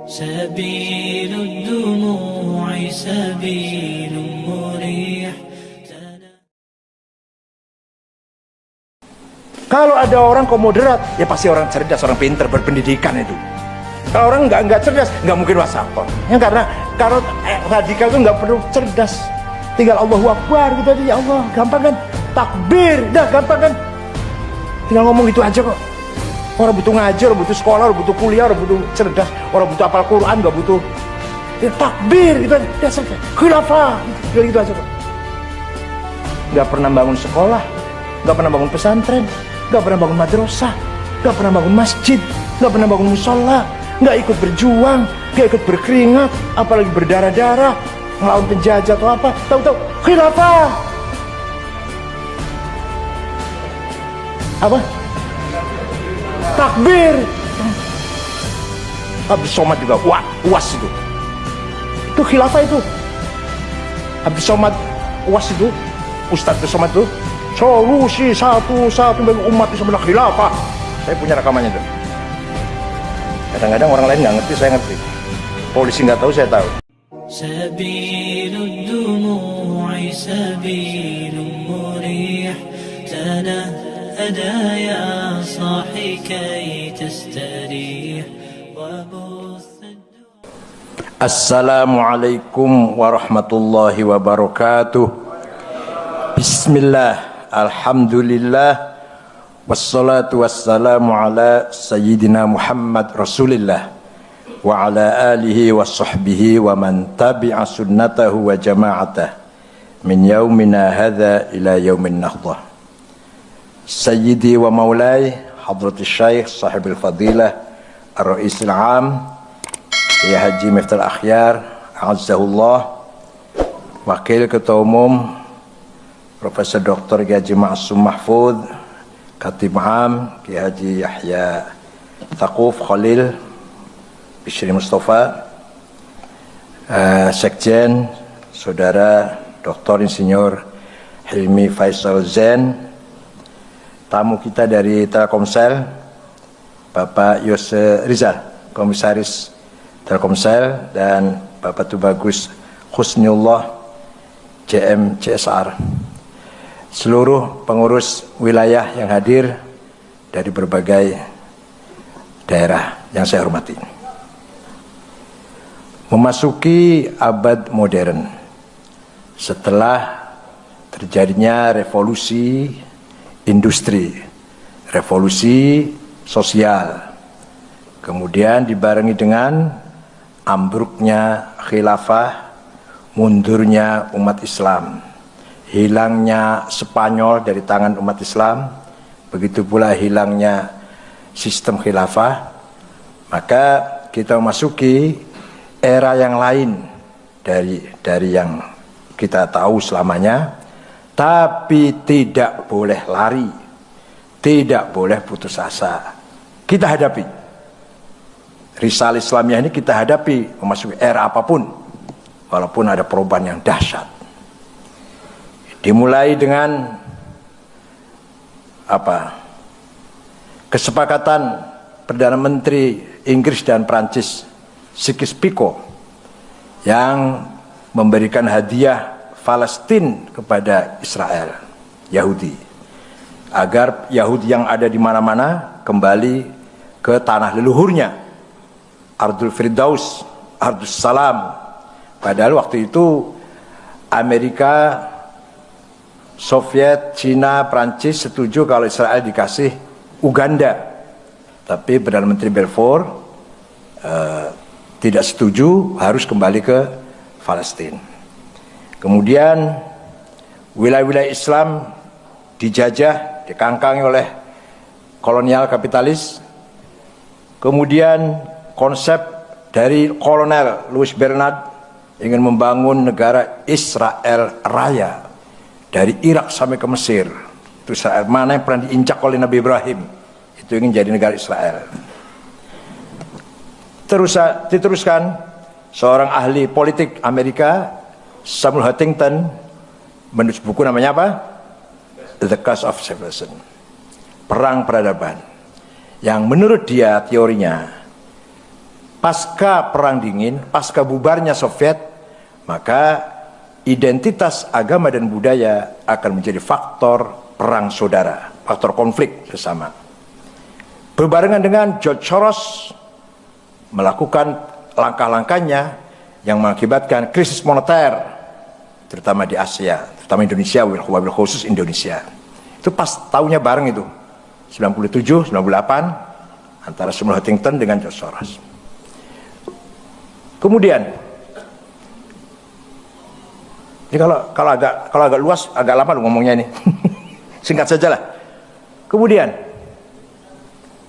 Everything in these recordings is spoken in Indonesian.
سبيل الدموع سبيل مريح. Kalau ada orang kok moderat, ya pasti orang cerdas, orang pintar, berpendidikan itu. Kalau orang nggak cerdas, nggak mungkin wasakon. Ya karena kalau radikal itu nggak perlu cerdas, tinggal Allahu Akbar gitu aja. Ya Allah, gampang kan? Takbir, dah gampang kan? Tinggal ngomong gitu aja kok. Orang butuh ngajar, orang butuh sekolah, orang butuh kuliah, orang butuh cerdas, orang butuh hafal Quran, nggak butuh ya, takbir gitu aja. Dah selesai. Khilafah, gitu aja kok. Nggak pernah bangun sekolah, nggak pernah bangun pesantren, nggak pernah bangun madrasah, nggak pernah bangun masjid, nggak pernah bangun musola, nggak ikut berjuang, nggak ikut berkeringat, apalagi berdarah-darah ngelawan penjajah atau apa. Tahu-tahu khilafah apa? Takbir. Abdus Somad juga UAS itu khilafah itu. Abdus Somad UAS itu, Ustadz Abdus Somad itu solusi satu-satu bagi umat Islam adalah khilafah. Saya punya rekamannya tuh. Kadang-kadang orang lain nggak ngerti, saya ngerti. Polisi nggak tahu, saya tahu. Sabilud dumu'i sabilun murih. تنهدى يا صاحي كي تستريح وبث. Assalamualaikum warahmatullahi wabarakatuh. Bismillah, alhamdulillah, wassalatu wassalamu ala sayyidina Muhammad Rasulillah wa ala alihi wa sahbihi wa man tabi'a sunnatahu wa jama'atah min yaumina hadha ila yaumin nahdah. Sayyidi wa maulai hadrati syekh sahibul fadilah ar-ra'isul am ya Haji Miftahul Akhyar a'azzahullah, Wakil Ketua Umum Profesor Dr. Haji Ma'sum Mahfud, Khatib Am Kiai Haji Yahya Thaquf Khalil Bishri Mustafa, Sekjen Saudara Dr. Insinyur Hilmi Faisal Zain, tamu kita dari Telkomsel Bapak Yose Rizal, Komisaris Telkomsel, dan Bapak Tubagus Husniullah JM CSR, seluruh pengurus wilayah yang hadir dari berbagai daerah yang saya hormati. Memasuki abad modern, setelah terjadinya revolusi industri, revolusi sosial, kemudian dibarengi dengan ambruknya khilafah, mundurnya umat Islam, hilangnya Spanyol dari tangan umat Islam, begitu pula hilangnya sistem khilafah, maka kita memasuki era yang lain dari yang kita tahu selamanya. Tapi tidak boleh lari, tidak boleh putus asa. Kita hadapi Risalah Islamiyah ini, kita hadapi memasuki era apapun, walaupun ada perubahan yang dahsyat. Dimulai dengan kesepakatan Perdana Menteri Inggris dan Prancis Sykes-Picot yang memberikan hadiah Palestina kepada Israel, Yahudi, agar Yahudi yang ada di mana-mana kembali ke tanah leluhurnya, Ardul Firdaus, Ardus Salam. Padahal waktu itu Amerika, Soviet, Cina, Prancis setuju kalau Israel dikasih Uganda, tapi Perdana Menteri Balfour tidak setuju, harus kembali ke Palestina. Kemudian wilayah-wilayah Islam dijajah, dikangkangi oleh kolonial kapitalis. Kemudian konsep dari Kolonel Louis Bernard ingin membangun negara Israel Raya dari Irak sampai ke Mesir. Itu Israel mana yang pernah diinjak oleh Nabi Ibrahim, itu ingin jadi negara Israel. Diteruskan seorang ahli politik Amerika, Samuel Huntington, menulis buku namanya apa? The Cost of Civilization, Perang Peradaban, yang menurut dia teorinya pasca Perang Dingin, pasca bubarnya Soviet, maka identitas agama dan budaya akan menjadi faktor perang saudara, faktor konflik bersama. Berbarengan dengan George Soros melakukan langkah-langkahnya yang mengakibatkan krisis moneter, terutama di Asia, terutama Indonesia, wabil khusus Indonesia. Itu pas tahunnya bareng itu, 97, 98, antara Samuel Huntington dengan George Soros. Kemudian, ini kalau agak luas, agak lama ngomongnya ini, singkat saja lah. Kemudian,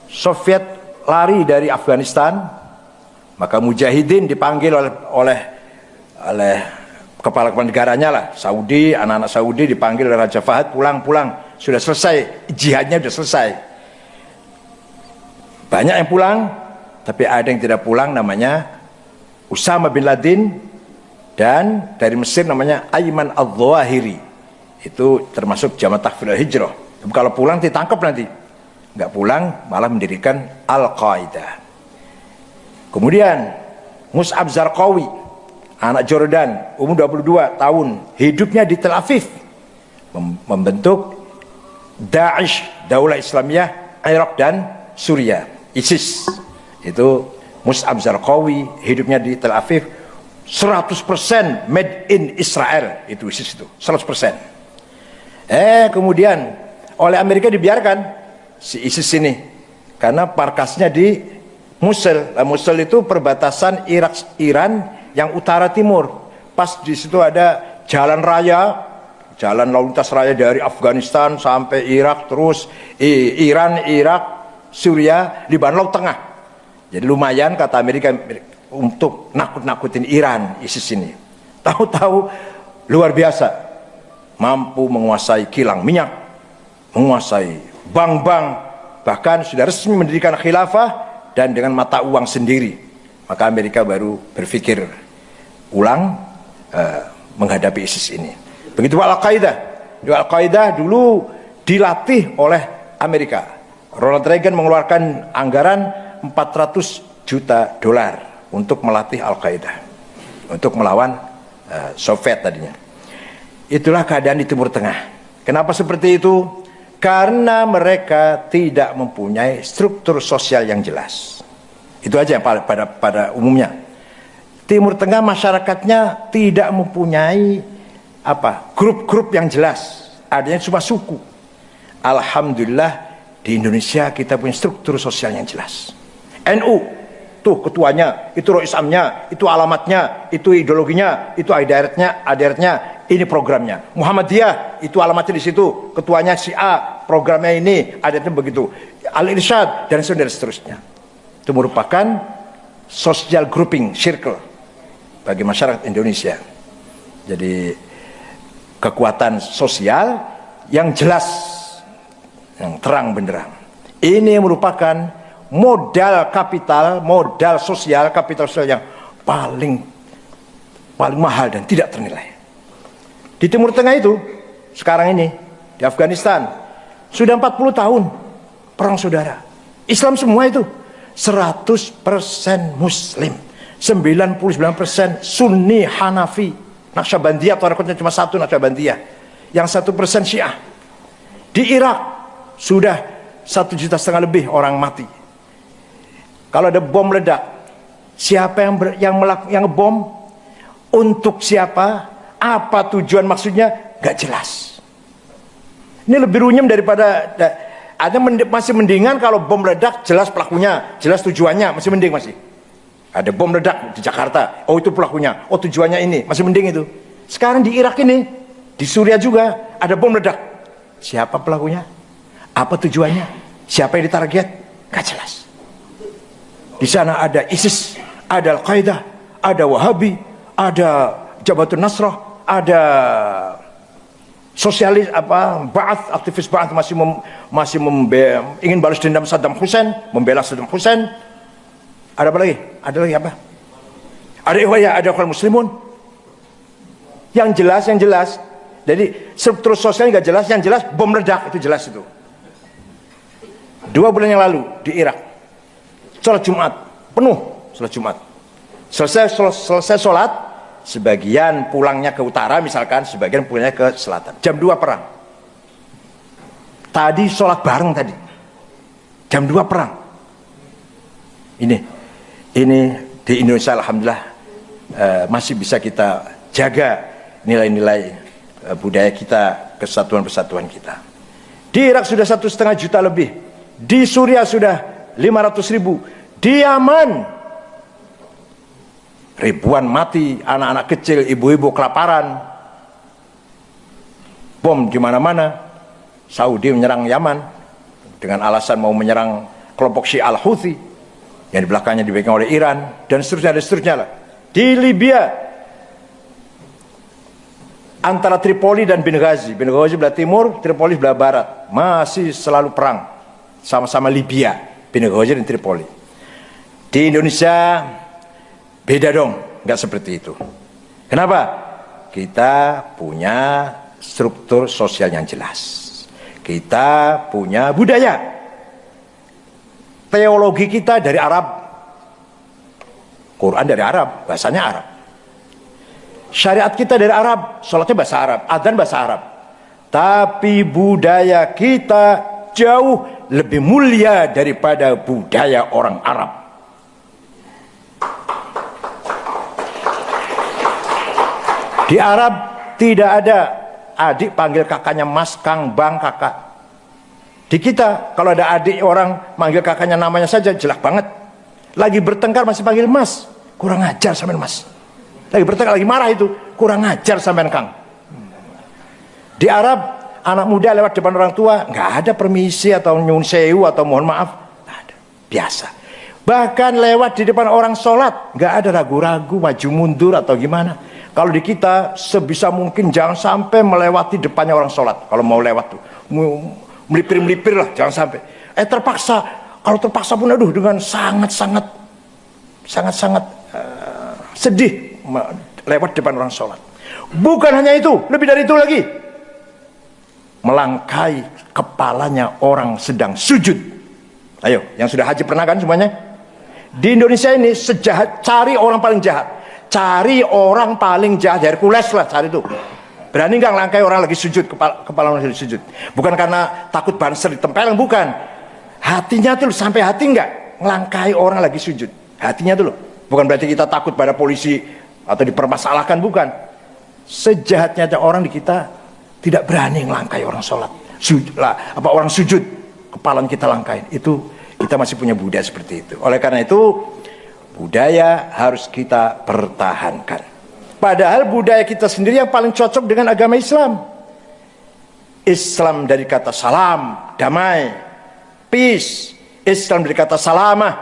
Soviet lari dari Afghanistan, maka Mujahidin dipanggil oleh kepala negaranya lah, Saudi, anak-anak Saudi dipanggil oleh Raja Fahad, pulang, sudah selesai, jihadnya sudah selesai. Banyak yang pulang, tapi ada yang tidak pulang, namanya Usama bin Laden, dan dari Mesir namanya Ayman al-Zawahiri. Itu termasuk Jamaah Takfir al-Hijrah. Kalau pulang ditangkap nanti. Nggak pulang malah mendirikan Al-Qaeda. Kemudian Mus'ab Zarqawi, anak Jordan, umur 22 tahun, hidupnya di Tel Aviv, membentuk Daesh, Daulah Islamiyah, Irak dan Suriah, ISIS. Itu Mus'ab Zarqawi, hidupnya di Tel Aviv, 100% made in Israel, itu ISIS itu, 100%. Kemudian oleh Amerika dibiarkan si ISIS ini, karena markasnya di Mosul. Mosul itu perbatasan Iran yang utara timur. Pas di situ ada jalan raya, jalan lalu lintas raya dari Afghanistan sampai Irak, terus Iran, Irak, Suriah, Libanon, Laut Tengah. Jadi lumayan kata Amerika untuk nakut-nakutin Iran, ISIS ini. Tahu-tahu luar biasa, mampu menguasai kilang minyak, menguasai bank-bank, bahkan sudah resmi mendirikan khilafah dan dengan mata uang sendiri. Maka Amerika baru berpikir ulang menghadapi ISIS ini. Begitu Al-Qaeda. Al-Qaeda dulu dilatih oleh Amerika. Ronald Reagan mengeluarkan anggaran $400 juta untuk melatih Al-Qaeda, untuk melawan Soviet tadinya. Itulah keadaan di Timur Tengah. Kenapa seperti itu? Karena mereka tidak mempunyai struktur sosial yang jelas. Itu aja yang pada umumnya. Timur Tengah masyarakatnya tidak mempunyai grup-grup yang jelas. Adanya cuma suku. Alhamdulillah di Indonesia kita punya struktur sosial yang jelas. NU, tuh ketuanya, itu roisamnya, itu alamatnya, itu ideologinya, itu adiaratnya, ini programnya. Muhammadiyah, itu alamatnya di situ, ketuanya si A, programnya ini, adiaratnya begitu. Al-Irsyad dan seterusnya. Itu merupakan social grouping circle bagi masyarakat Indonesia. Jadi kekuatan sosial yang jelas, yang terang benderang. Ini merupakan modal kapital, modal sosial, kapital sosial yang paling mahal dan tidak ternilai. Di Timur Tengah itu, sekarang ini, di Afghanistan, sudah 40 tahun perang saudara. Islam semua itu, 100% Muslim, 99% Sunni Hanafi, Naqsyabandiyah, tarekatnya cuma satu Naqsyabandiyah, yang 1% Syiah. Di Irak, sudah 1,5 juta lebih orang mati. Kalau ada bom meledak, siapa yang ngebom, untuk siapa, apa tujuan maksudnya, gak jelas. Ini lebih runyam daripada masih mendingan kalau bom meledak jelas pelakunya, jelas tujuannya, masih mending masih. Ada bom meledak di Jakarta, oh itu pelakunya, oh tujuannya ini, masih mending itu. Sekarang di Irak ini, di Suriah juga ada bom meledak. Siapa pelakunya? Apa tujuannya? Siapa yang ditarget? Gak jelas. Di sana ada ISIS, ada Al-Qaeda, ada Wahabi, ada Jabhatun Nasrah, ada sosialis Ba'ath, aktivis Ba'ath masih ingin balas dendam Saddam Hussein, membela Saddam Hussein. Ada apa lagi? Ada lagi apa? Ada Ikhwan Muslimun. Yang jelas. Jadi struktur sosial nggak jelas, yang jelas bom meledak, itu jelas itu. 2 bulan yang lalu di Irak, sholat Jumat penuh sholat Jumat. Selesai sholat, sebagian pulangnya ke utara misalkan, sebagian pulangnya ke selatan. Jam 2 perang. Tadi sholat bareng tadi. Jam 2 perang. Ini di Indonesia alhamdulillah masih bisa kita jaga nilai-nilai budaya kita, kesatuan-persatuan kita. Di Irak sudah 1,5 juta lebih. Di Suriah sudah 500.000. Di Yaman ribuan mati, anak-anak kecil, ibu-ibu kelaparan. Bom di mana-mana. Saudi menyerang Yaman dengan alasan mau menyerang kelompok Syiah Al-Houthi yang di belakangnya dipegang oleh Iran dan seterusnya lah. Di Libya antara Tripoli dan Benghazi belah timur, Tripoli belah barat, masih selalu perang sama-sama Libya, Benghazi dan Tripoli. Di Indonesia beda dong, nggak seperti itu. Kenapa? Kita punya struktur sosial yang jelas. Kita punya budaya. Teologi kita dari Arab. Quran dari Arab, bahasanya Arab. Syariat kita dari Arab, sholatnya bahasa Arab, adzan bahasa Arab. Tapi budaya kita jauh lebih mulia daripada budaya orang Arab. Di Arab tidak ada adik panggil kakaknya mas, kang, bang, kakak. Di kita kalau ada adik orang manggil kakaknya namanya saja jelek banget. Lagi bertengkar masih panggil mas, kurang ajar sampean mas. Lagi bertengkar, lagi marah itu, kurang ajar sampean kang. Di Arab anak muda lewat depan orang tua nggak ada permisi atau nyun sewu atau mohon maaf, nggak ada, biasa. Bahkan lewat di depan orang sholat nggak ada ragu-ragu maju mundur atau gimana. Kalau di kita sebisa mungkin jangan sampai melewati depannya orang sholat. Kalau mau lewat tuh melipir-melipir lah, jangan sampai. Terpaksa, kalau terpaksa pun aduh dengan sangat-sangat sedih lewat depan orang sholat. Bukan hanya itu, lebih dari itu lagi. Melangkai kepalanya orang sedang sujud. Ayo, yang sudah haji pernah kan semuanya? Di Indonesia ini sejahat, cari orang paling jahat. Cari orang paling jahat, Hercules lah cari itu. Berani nggak ngelangkai orang lagi sujud, kepala orang lagi sujud? Bukan karena takut banser ditempeleng, bukan. Hatinya tuh sampai hati nggak ngelangkai orang lagi sujud. Hatinya tuh loh. Bukan berarti kita takut pada polisi atau dipermasalahkan, bukan. Sejahatnya ada orang di kita tidak berani ngelangkai orang sholat. Orang sujud, kepala kita langkain. Itu kita masih punya budaya seperti itu. Oleh karena itu budaya harus kita pertahankan. Padahal budaya kita sendiri yang paling cocok dengan agama Islam. Islam dari kata salam, damai, peace. Islam dari kata salamah,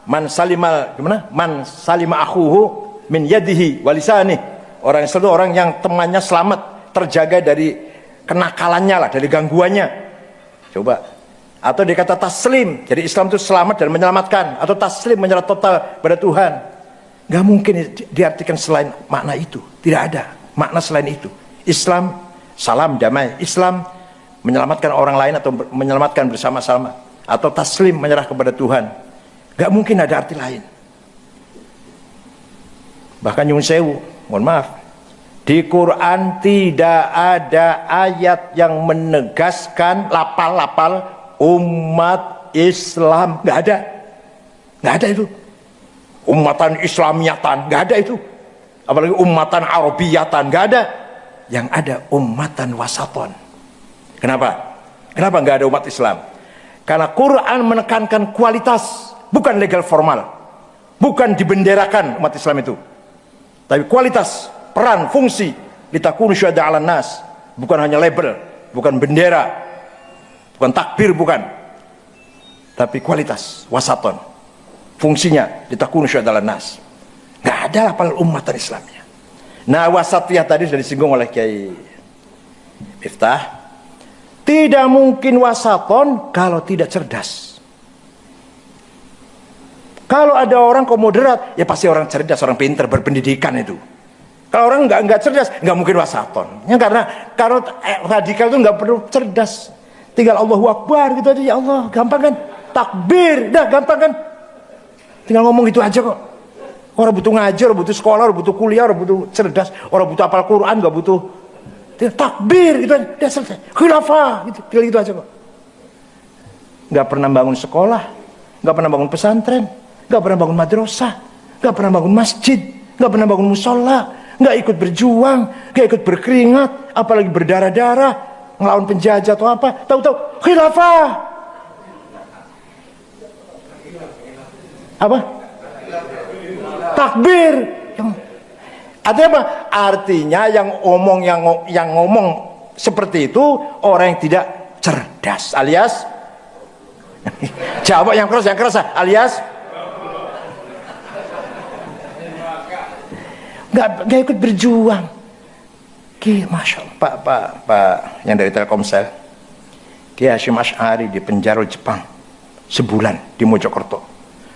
man salima akhuhu min yadihi walisani. Orang Islam itu orang yang temannya selamat, terjaga dari kenakalannya lah, dari gangguannya. Coba. Atau dikata taslim, jadi Islam itu selamat dan menyelamatkan. Atau taslim, menyerah total pada Tuhan. Gak mungkin diartikan selain makna itu. Tidak ada makna selain itu. Islam, salam, damai. Islam, menyelamatkan orang lain atau menyelamatkan bersama-sama. Atau taslim, menyerah kepada Tuhan. Gak mungkin ada arti lain. Bahkan nyun sewu, mohon maaf, di Quran tidak ada ayat yang menegaskan lapal-lapal umat Islam. Nggak ada itu. Umatan Islamiyatan, nggak ada itu. Apalagi umatan Arabiyatan, nggak ada. Yang ada umatan wasaton. Kenapa nggak ada umat Islam? Karena Quran menekankan kualitas, bukan legal formal, bukan dibenderakan umat Islam itu, tapi kualitas, peran, fungsi. Litakunu syuhada 'alan nas, bukan hanya label, bukan bendera, bukan takbir, bukan, tapi kualitas, wasaton, fungsinya litakunu syuhada 'alan nas. Nggak ada lapal umatan Islamnya. Nah, wasatiyah tadi sudah disinggung oleh Kiai Miftah. Tidak mungkin wasaton kalau tidak cerdas. Kalau ada orang kok moderat, ya pasti orang cerdas, orang pintar, berpendidikan itu. Kalau orang nggak cerdas, nggak mungkin wasaton. Ya, karena radikal itu nggak perlu cerdas. Tinggal Allahu Akbar gitu aja, ya Allah, gampang kan? Takbir, dah gampang kan? Tinggal ngomong gitu aja kok. Orang butuh ngaji, orang butuh sekolah, orang butuh kuliah, orang butuh cerdas, orang butuh hafal Quran, nggak butuh takbir gitu aja. Udah selesai. Khilafah gitu, tinggal gitu aja kok. Nggak pernah bangun sekolah, nggak pernah bangun pesantren, nggak pernah bangun madrasah, nggak pernah bangun masjid, nggak pernah bangun musola, nggak ikut berjuang, nggak ikut berkeringat, apalagi berdarah-darah ngelawan penjajah atau apa. Tahu-tahu khilafah. Apa? Takbir. Artinya apa? Artinya yang ngomong seperti itu orang yang tidak cerdas, alias jawab yang keras alias nggak ikut berjuang. Masya Allah, Pak yang dari Telkomsel, Kiai Hasyim Asy'ari di penjara Jepang sebulan di Mojokerto.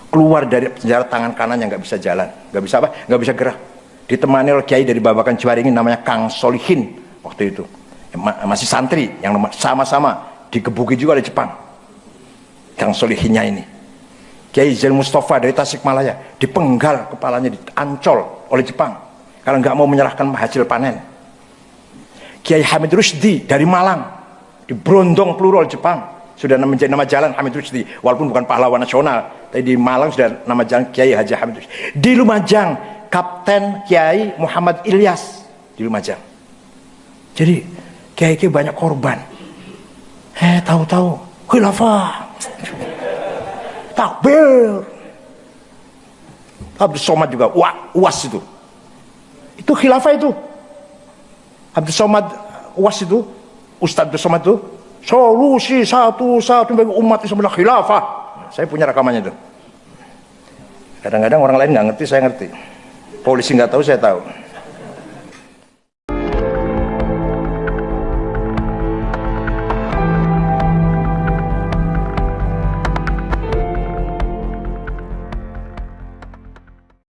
Keluar dari penjara tangan kanan yang nggak bisa jalan, nggak bisa apa, nggak bisa gerak. Ditemani oleh kiai dari Babakan Ciwaringin namanya Kang Solihin waktu itu, masih santri yang sama-sama digebuki juga di Jepang. Kang Solihinnya ini, Kiai Zain Mustafa dari Tasikmalaya dipenggal kepalanya, diancol oleh Jepang kalau nggak mau menyerahkan hasil panen. Kiai Hamid Rusdi dari Malang diberondong peluru oleh Jepang. Sudah menjadi nama jalan Hamid Rusdi, walaupun bukan pahlawan nasional, tapi di Malang sudah nama jalan Kiai Haji Hamid Rusdi. Di Lumajang, Kapten Kiai Muhammad Ilyas di Lumajang. Jadi Kiai banyak korban. Tahu-tahu khilafah, takbir. Abdul Somad juga, UAS itu khilafah itu. Abdul Somad UAS itu, Ustadz Abdul Somad itu solusi satu-satu bagi umat Islam adalah khilafah. Saya punya rekamannya itu. Kadang-kadang orang lain nggak ngerti, saya ngerti. Polisi nggak tahu, saya tahu.